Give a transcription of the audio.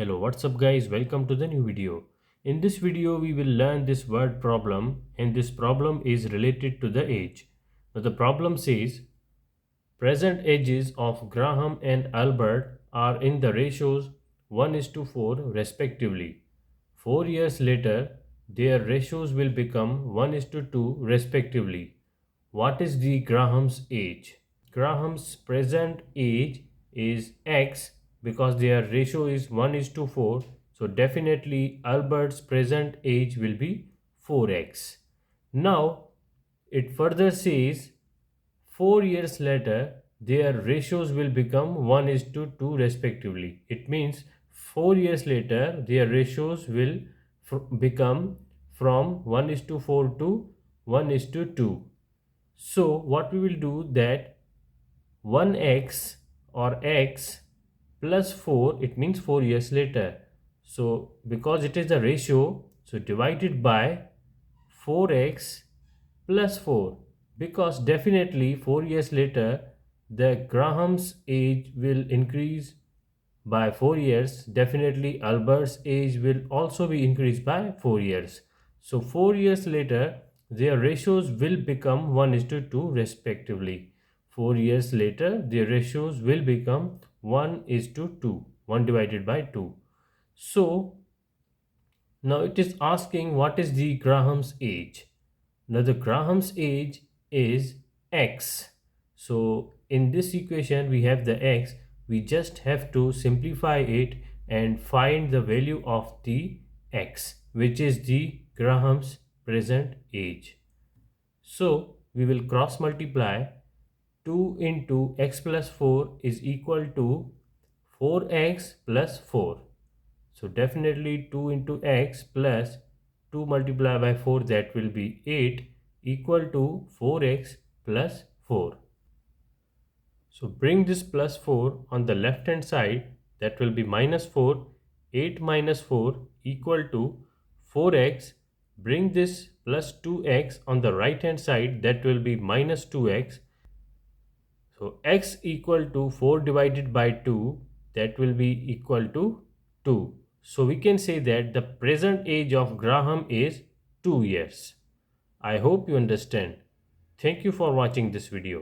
Hello, what's up guys? Welcome to the new video. In this video we will learn this word problem, and this problem is related to the age. Now the problem says present ages of Graham and Albert are in the ratios 1 is to 4 respectively. 4 years later their ratios will become 1 is to 2 respectively. What is the Graham's age? Graham's present age is X because their ratio is 1 is to 4. So definitely Albert's present age will be 4x. Now it further says 4 years later their ratios will become 1 is to 2 respectively. It means 4 years later their ratios will become from 1 is to 4 to 1 is to 2. So what we will do that 1x or x plus 4, it means 4 years later. So because it is a ratio, so divided by 4x plus 4, because definitely 4 years later the Graham's age will increase by 4 years. Definitely Albert's age will also be increased by 4 years. So 4 years later their ratios will become 1 is to 2 respectively. 4 years later their ratios will become 1 is to 2, 1 divided by 2. So now it is asking what is the Graham's age. Now the Graham's age is x. So in this equation we have the x. We just have to simplify it and find the value of the x, which is the Graham's present age. So we will cross multiply. 2 into x plus 4 is equal to 4x plus 4. So definitely 2 into x plus 2 multiplied by 4, that will be 8, equal to 4x plus 4. So bring this plus 4 on the left hand side, that will be minus 4. 8 minus 4 equal to 4x. Bring this plus 2x on the right hand side, that will be minus 2x. So x equal to 4 divided by 2, that will be equal to 2. So we can say that the present age of Graham is 2 years. I hope you understand. Thank you for watching this video.